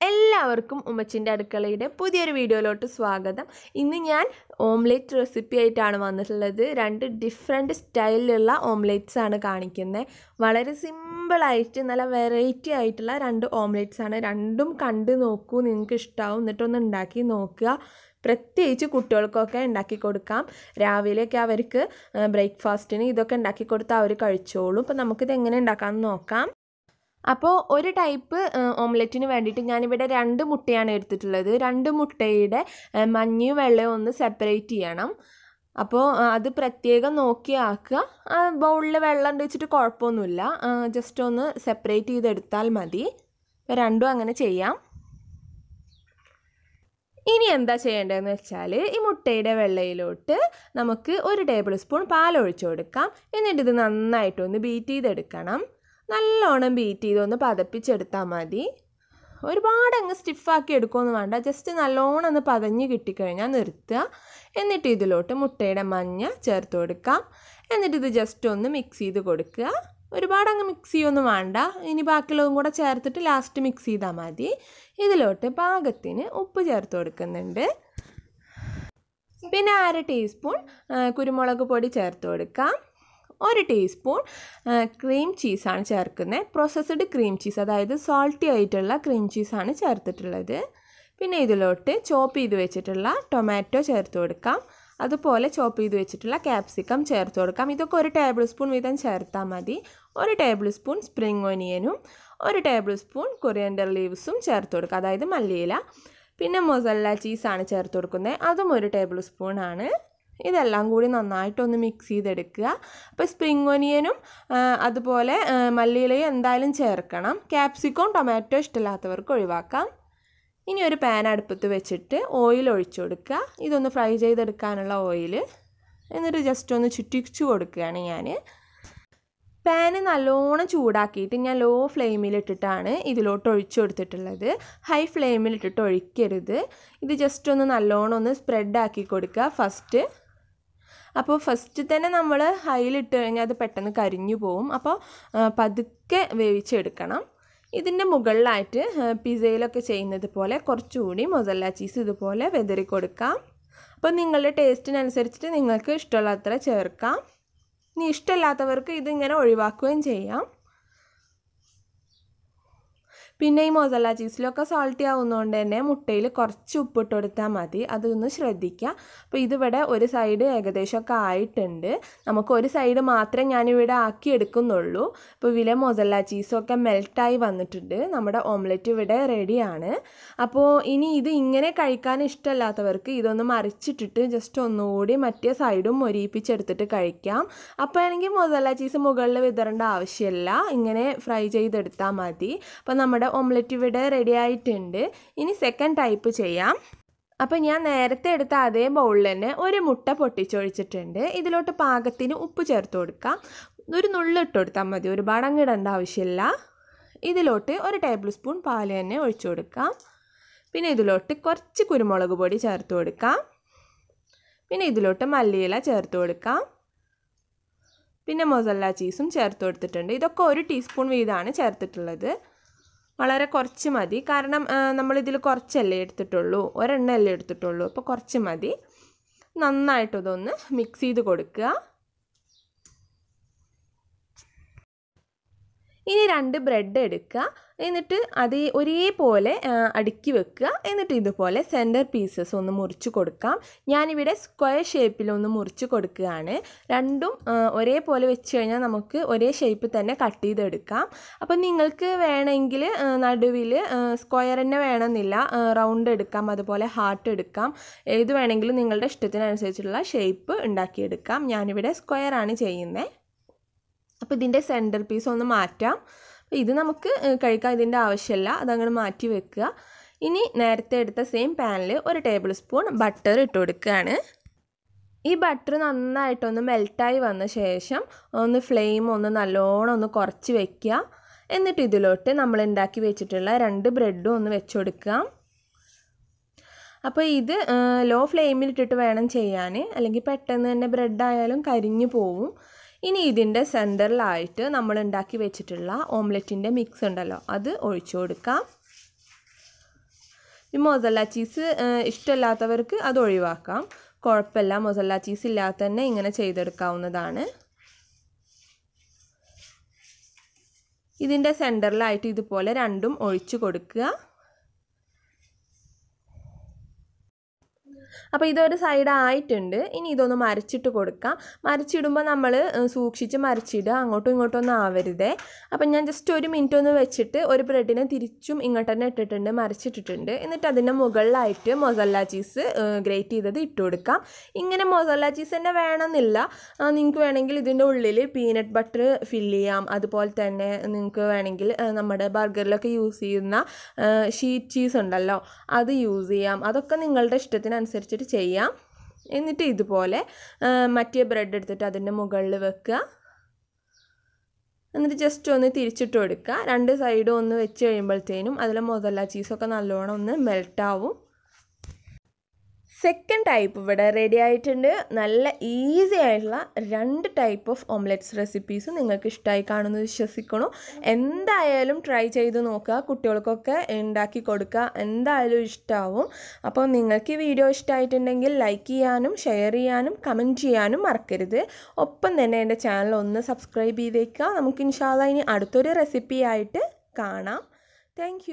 എല്ലാവർക്കും ഉമ്മച്ചിൻ്റെ അടുക്കളയുടെ പുതിയൊരു വീഡിയോയിലോട്ട് സ്വാഗതം. ഇന്ന് ഞാൻ ഓംലെറ്റ് റെസിപ്പി ആയിട്ടാണ് വന്നിട്ടുള്ളത്. 2 ഡിഫറെൻറ്റ് സ്റ്റൈലിലുള്ള ഓംലെറ്റ്സ് ആണ് കാണിക്കുന്നത്. വളരെ സിമ്പിളായിട്ട് നല്ല വെറൈറ്റി ആയിട്ടുള്ള 2 ഓംലെറ്റ്സ് ആണ്. രണ്ടും കണ്ട് നോക്കൂ, നിങ്ങൾക്ക് ഇഷ്ടമാവും. എന്നിട്ടൊന്ന് ഉണ്ടാക്കി നോക്കുക. പ്രത്യേകിച്ച് കുട്ടികൾക്കൊക്കെ ഉണ്ടാക്കി കൊടുക്കാം. രാവിലെയൊക്കെ അവർക്ക് ബ്രേക്ക്ഫാസ്റ്റിന് ഇതൊക്കെ ഉണ്ടാക്കി കൊടുത്താൽ അവർ കഴിച്ചോളും. അപ്പോൾ നമുക്കിത് എങ്ങനെ ഉണ്ടാക്കാമെന്ന് നോക്കാം. അപ്പോൾ ഒരു ടൈപ്പ് ഓംലെറ്റിന് വേണ്ടിയിട്ട് ഞാനിവിടെ 2 മുട്ടയാണ് എടുത്തിട്ടുള്ളത്. 2 മുട്ടയുടെ മഞ്ഞയും വെള്ളയും ഒന്ന് സെപ്പറേറ്റ് ചെയ്യണം. അപ്പോൾ അത് പ്രത്യേകം നോക്കി ആക്കുക. ബൗളിൽ വെള്ളം ഉണ്ട് വെച്ചിട്ട് കുഴപ്പമൊന്നുമില്ല. ജസ്റ്റ് ഒന്ന് സെപ്പറേറ്റ് ചെയ്തെടുത്താൽ മതി. അപ്പോൾ രണ്ടും അങ്ങനെ ചെയ്യാം. ഇനി എന്താ ചെയ്യേണ്ടതെന്ന് വെച്ചാൽ ഈ മുട്ടയുടെ വെള്ളയിലോട്ട് നമുക്ക് 1 ടേബിൾ സ്പൂൺ പാൽ ഒഴിച്ചു കൊടുക്കാം. എന്നിട്ട് ഇത് നന്നായിട്ടൊന്ന് ബീറ്റ് ചെയ്തെടുക്കണം. നല്ലോണം ബീറ്റ് ചെയ്തൊന്ന് പതപ്പിച്ചെടുത്താൽ മതി. ഒരുപാട് അങ്ങ് സ്റ്റിഫാക്കി എടുക്കുകയൊന്നും വേണ്ട. ജസ്റ്റ് നല്ലോണം ഒന്ന് പതഞ്ഞ് കിട്ടിക്കഴിഞ്ഞാൽ നിർത്തുക. എന്നിട്ട് ഇതിലോട്ട് മുട്ടയുടെ മഞ്ഞ ചേർത്ത് കൊടുക്കാം. എന്നിട്ട് ഇത് ജസ്റ്റ് ഒന്ന് മിക്സ് ചെയ്ത് കൊടുക്കുക. ഒരുപാട് അങ്ങ് മിക്സ് ചെയ്യൊന്നും വേണ്ട. ഇനി ബാക്കിയുള്ളതും കൂടെ ചേർത്തിട്ട് ലാസ്റ്റ് മിക്സ് ചെയ്താൽ മതി. ഇതിലോട്ട് പാകത്തിന് ഉപ്പ് ചേർത്ത് കൊടുക്കുന്നുണ്ട്. പിന്നെ 1/2 ടീസ്പൂൺ കുരുമുളക് പൊടി ചേർത്ത് കൊടുക്കാം. 1 ടീസ്പൂൺ ക്രീം ചീസാണ് ചേർക്കുന്നത്. പ്രോസസ്ഡ് ക്രീം ചീസ്, അതായത് സോൾട്ടി ആയിട്ടുള്ള ക്രീം ചീസാണ് ചേർത്തിട്ടുള്ളത്. പിന്നെ ഇതിലോട്ട് ചോപ്പ് ചെയ്ത് വെച്ചിട്ടുള്ള ടൊമാറ്റോ ചേർത്ത് കൊടുക്കാം. അതുപോലെ ചോപ്പ് ചെയ്ത് വെച്ചിട്ടുള്ള ക്യാപ്സിക്കം ചേർത്ത് കൊടുക്കാം. ഇതൊക്കെ 1 ടേബിൾ സ്പൂൺ വീതം ചേർത്താൽ മതി. 1 ടേബിൾ സ്പൂൺ സ്പ്രിംഗ് ഓനിയനും 1 ടേബിൾ സ്പൂൺ കൊറിയാൻഡർ ലീവ്സും ചേർത്ത് കൊടുക്കുക, അതായത് മല്ലിയില. പിന്നെ മൊസല്ല ചീസാണ് ചേർത്ത് കൊടുക്കുന്നത്. അതും 1 ടേബിൾ സ്പൂൺ ആണ്. ഇതെല്ലാം കൂടി നന്നായിട്ടൊന്ന് മിക്സ് ചെയ്തെടുക്കുക. അപ്പോൾ സ്പ്രിംഗ് ഓനിയനും അതുപോലെ മല്ലിയിലയും എന്തായാലും ചേർക്കണം. ക്യാപ്സിക്കവും ടൊമാറ്റോ ഇഷ്ടമില്ലാത്തവർക്ക് ഒഴിവാക്കാം. ഇനി ഒരു പാൻ അടുപ്പത്ത് വെച്ചിട്ട് ഓയിൽ ഒഴിച്ചു കൊടുക്കുക. ഇതൊന്ന് ഫ്രൈ ചെയ്തെടുക്കാനുള്ള ഓയിൽ. എന്നിട്ട് ജസ്റ്റ് ഒന്ന് ചുറ്റിച്ചു കൊടുക്കുകയാണ് ഞാൻ. പാന് നല്ലോണം ചൂടാക്കിയിട്ട് ഞാൻ ലോ ഫ്ലെയിമിലിട്ടിട്ടാണ് ഇതിലോട്ട് ഒഴിച്ചു കൊടുത്തിട്ടുള്ളത്. ഹൈ ഫ്ലെയിമിലിട്ടിട്ട് ഒഴിക്കരുത്. ഇത് ജസ്റ്റ് ഒന്ന് നല്ലോണം ഒന്ന് സ്പ്രെഡാക്കി കൊടുക്കുക ഫസ്റ്റ്. അപ്പോൾ ഫസ്റ്റ് തന്നെ നമ്മൾ ഹൈയിലിട്ട് കഴിഞ്ഞാൽ അത് പെട്ടെന്ന് കരിഞ്ഞു പോവും. അപ്പോൾ പതുക്കെ വേവിച്ചെടുക്കണം. ഇതിൻ്റെ മുകളിലായിട്ട് പിസയിലൊക്കെ ചെയ്യുന്നത് പോലെ കുറച്ചുകൂടി മൊസല്ല ചീസ് ഇതുപോലെ വെതറി കൊടുക്കാം. അപ്പോൾ നിങ്ങളുടെ ടേസ്റ്റിനനുസരിച്ചിട്ട് നിങ്ങൾക്ക് ഇഷ്ടമുള്ളത്ര ചേർക്കാം. ഇനി ഇഷ്ടമില്ലാത്തവർക്ക് ഇതിങ്ങനെ ഒഴിവാക്കുകയും ചെയ്യാം. പിന്നെ ഈ മൊസല്ല ചീസിലൊക്കെ സോൾട്ടി ആവുന്നതുകൊണ്ട് തന്നെ മുട്ടയിൽ കുറച്ച് ഉപ്പിട്ട് കൊടുത്താൽ മതി. അതൊന്ന് ശ്രദ്ധിക്കുക. അപ്പോൾ ഇതിവിടെ ഒരു സൈഡ് ഏകദേശമൊക്കെ ആയിട്ടുണ്ട്. നമുക്ക് ഒരു സൈഡ് മാത്രമേ ഞാനിവിടെ ആക്കി എടുക്കുന്നുള്ളൂ. അപ്പോൾ ഇതിലെ മൊസല്ല ചീസൊക്കെ മെൽറ്റായി വന്നിട്ടുണ്ട്. നമ്മുടെ ഓംലെറ്റ് ഇവിടെ റെഡിയാണ്. അപ്പോൾ ഇനി ഇത് ഇങ്ങനെ കഴിക്കാൻ ഇഷ്ടമില്ലാത്തവർക്ക് ഇതൊന്ന് മറിച്ചിട്ടിട്ട് ജസ്റ്റ് ഒന്നുകൂടി മറ്റേ സൈഡും മൊരിയിപ്പിച്ചെടുത്തിട്ട് കഴിക്കാം. അപ്പോൾ ആണെങ്കിൽ മൊസല്ല ചീസ് മുകളിൽ വിതറേണ്ട ആവശ്യമില്ല. ഇങ്ങനെ ഫ്രൈ ചെയ്തെടുത്താൽ മതി. അപ്പോൾ നമ്മുടെ ഓംലെറ്റ് ഇവിടെ റെഡി ആയിട്ടുണ്ട്. ഇനി സെക്കൻഡ് ടൈപ്പ് ചെയ്യാം. അപ്പോൾ ഞാൻ നേരത്തെ എടുത്ത അതേ ബൗളിൽ തന്നെ 1 മുട്ട പൊട്ടിച്ചൊഴിച്ചിട്ടുണ്ട്. ഇതിലോട്ട് പാകത്തിന് ഉപ്പ് ചേർത്ത് കൊടുക്കാം. ഒരു നുള്ളിട്ട് കൊടുത്താൽ മതി, ഒരുപാട് അങ്ങ് ഇടേണ്ട ആവശ്യമില്ല. ഇതിലോട്ട് 1 ടേബിൾ സ്പൂൺ പാൽ തന്നെ ഒഴിച്ചു കൊടുക്കാം. പിന്നെ ഇതിലോട്ട് കുറച്ച് കുരുമുളക് പൊടി ചേർത്ത് കൊടുക്കാം. പിന്നെ ഇതിലോട്ട് മല്ലിയില ചേർത്ത് കൊടുക്കാം. പിന്നെ മൊസല്ല ചീസും ചേർത്ത് കൊടുത്തിട്ടുണ്ട്. ഇതൊക്കെ 1 ടീസ്പൂൺ വീതമാണ് ചേർത്തിട്ടുള്ളത്. വളരെ കുറച്ച് മതി. കാരണം നമ്മളിതിൽ കുറച്ചല്ലേ എടുത്തിട്ടുള്ളൂ, ഒരെണ്ണല്ലേ എടുത്തിട്ടുള്ളൂ. അപ്പോൾ കുറച്ച് മതി. നന്നായിട്ടതൊന്ന് മിക്സ് ചെയ്ത് കൊടുക്കുക. ഇനി 2 ബ്രെഡ് എടുക്കുക. എന്നിട്ട് അത് ഒരേപോലെ അടുക്കി വെക്കുക. എന്നിട്ട് ഇതുപോലെ സെൻറ്റർ പീസസ് ഒന്ന് മുറിച്ച് കൊടുക്കാം. ഞാനിവിടെ സ്ക്വയർ ഷേപ്പിലൊന്ന് മുറിച്ച് കൊടുക്കുകയാണ്. രണ്ടും ഒരേപോലെ വെച്ച് കഴിഞ്ഞാൽ നമുക്ക് ഒരേ ഷേപ്പിൽ തന്നെ കട്ട് ചെയ്തെടുക്കാം. അപ്പം നിങ്ങൾക്ക് വേണമെങ്കിൽ നടുവിൽ സ്ക്വയർ തന്നെ വേണമെന്നില്ല, റൗണ്ട് എടുക്കാം, അതുപോലെ ഹാർട്ട് എടുക്കാം. ഏത് വേണമെങ്കിലും നിങ്ങളുടെ ഇഷ്ടത്തിനനുസരിച്ചുള്ള ഷേപ്പ് ഉണ്ടാക്കിയെടുക്കാം. ഞാനിവിടെ സ്ക്വയർ ആണ് ചെയ്യുന്നത്. അപ്പോൾ ഇതിൻ്റെ സെൻറ്റർ പീസ് ഒന്ന് മാറ്റാം. ഇത് നമുക്ക് കഴിക്കാൻ ഇതിൻ്റെ ആവശ്യമില്ല, അതങ്ങനെ മാറ്റി വെക്കുക. ഇനി നേരത്തെ എടുത്ത സെയിം പാനിൽ 1 ടേബിൾ സ്പൂൺ ബട്ടർ ഇട്ട് കൊടുക്കുകയാണ്. ഈ ബട്ടർ നന്നായിട്ടൊന്ന് മെൽറ്റായി വന്ന ശേഷം ഒന്ന് ഫ്ലെയിം ഒന്ന് നല്ലോണം ഒന്ന് കുറച്ച് വെക്കുക. എന്നിട്ട് ഇതിലോട്ട് നമ്മൾ ഉണ്ടാക്കി വെച്ചിട്ടുള്ള 2 ബ്രെഡും ഒന്ന് വെച്ച് കൊടുക്കുക. അപ്പോൾ ഇത് ലോ ഫ്ലെയിമിലിട്ടിട്ട് വേണം ചെയ്യാൻ, അല്ലെങ്കിൽ പെട്ടെന്ന് തന്നെ ബ്രെഡായാലും കരിഞ്ഞു പോവും. ഇനി ഇതിൻ്റെ സെൻറ്ററിലായിട്ട് നമ്മൾ ഉണ്ടാക്കി വെച്ചിട്ടുള്ള ഓംലെറ്റിൻ്റെ മിക്സ് ഉണ്ടല്ലോ അത് ഒഴിച്ചു കൊടുക്കാം. ഈ മൊസല്ല ചീസ് ഇഷ്ടമില്ലാത്തവർക്ക് അത് ഒഴിവാക്കാം, കുഴപ്പമില്ല. മൊസല്ല ചീസ് ഇല്ലാതെ തന്നെ ഇങ്ങനെ ചെയ്തെടുക്കാവുന്നതാണ്. ഇതിൻ്റെ സെൻറ്ററിലായിട്ട് ഇതുപോലെ രണ്ടും ഒഴിച്ചു കൊടുക്കുക. അപ്പോൾ ഇതൊരു സൈഡ് ആയിട്ടുണ്ട്. ഇനി ഇതൊന്ന് മറിച്ചിട്ട് കൊടുക്കാം. മറിച്ചിടുമ്പോൾ നമ്മൾ സൂക്ഷിച്ച് മറിച്ചിടുക, അങ്ങോട്ടും ഇങ്ങോട്ടും ഒന്നും ആവരുതേ. അപ്പം ഞാൻ ജസ്റ്റ് 1 മിനിറ്റ് ഒന്ന് വെച്ചിട്ട് ഒരു ബ്രെഡിനെ തിരിച്ചും ഇങ്ങോട്ട് തന്നെ ഇട്ടിട്ടുണ്ട്, മറിച്ചിട്ടിട്ടുണ്ട്. എന്നിട്ട് അതിൻ്റെ മുകളിലായിട്ട് മൊസല്ല ചീസ് ഗ്രേറ്റ് ചെയ്തത് ഇട്ട് കൊടുക്കാം. ഇങ്ങനെ മൊസല്ല ചീസ് തന്നെ വേണമെന്നില്ല, നിങ്ങൾക്ക് വേണമെങ്കിൽ ഇതിൻ്റെ ഉള്ളിൽ പീനട്ട് ബട്ടർ ഫില്ല് ചെയ്യാം. അതുപോലെ തന്നെ നിങ്ങൾക്ക് വേണമെങ്കിൽ നമ്മുടെ ബർഗറിലൊക്കെ യൂസ് ചെയ്യുന്ന ഷീറ്റ് ചീസ് ഉണ്ടല്ലോ അത് യൂസ് ചെയ്യാം. അതൊക്കെ നിങ്ങളുടെ ഇഷ്ടത്തിനനുസരിച്ചിട്ട് ചെയ്യാം. എന്നിട്ട് ഇതുപോലെ മറ്റേ ബ്രെഡ് എടുത്തിട്ട് അതിൻ്റെ മുകളിൽ വെക്കുക. എന്നിട്ട് ജസ്റ്റ് ഒന്ന് തിരിച്ചിട്ട് കൊടുക്കുക. 2 സൈഡും ഒന്ന് വെച്ച് കഴിയുമ്പോഴത്തേനും അതിലെ മൊസല്ല ചീസൊക്കെ നല്ലോണം ഒന്ന് മെൽട്ടാവും. സെക്കൻഡ് ടൈപ്പ് ഇവിടെ റെഡി ആയിട്ടുണ്ട്. നല്ല ഈസി ആയിട്ടുള്ള 2 ടൈപ്പ് ഓഫ് ഓംലെറ്റ്സ് റെസിപ്പീസ് നിങ്ങൾക്ക് ഇഷ്ടമായി കാണുമെന്ന് വിശ്വസിക്കണം. എന്തായാലും ട്രൈ ചെയ്ത് നോക്കുക, കുട്ടികൾക്കൊക്കെ ഉണ്ടാക്കി കൊടുക്കുക, എന്തായാലും ഇഷ്ടമാവും. അപ്പോൾ നിങ്ങൾക്ക് ഈ വീഡിയോ ഇഷ്ടമായിട്ടുണ്ടെങ്കിൽ ലൈക്ക് ചെയ്യാനും ഷെയർ ചെയ്യാനും കമൻറ്റ് ചെയ്യാനും മറക്കരുത്. ഒപ്പം തന്നെ എൻ്റെ ചാനൽ ഒന്ന് സബ്സ്ക്രൈബ് ചെയ്തേക്കുക. നമുക്ക് ഇൻഷാ അല്ലാഹ് ഇനി അടുത്തൊരു റെസിപ്പി ആയിട്ട് കാണാം. താങ്ക്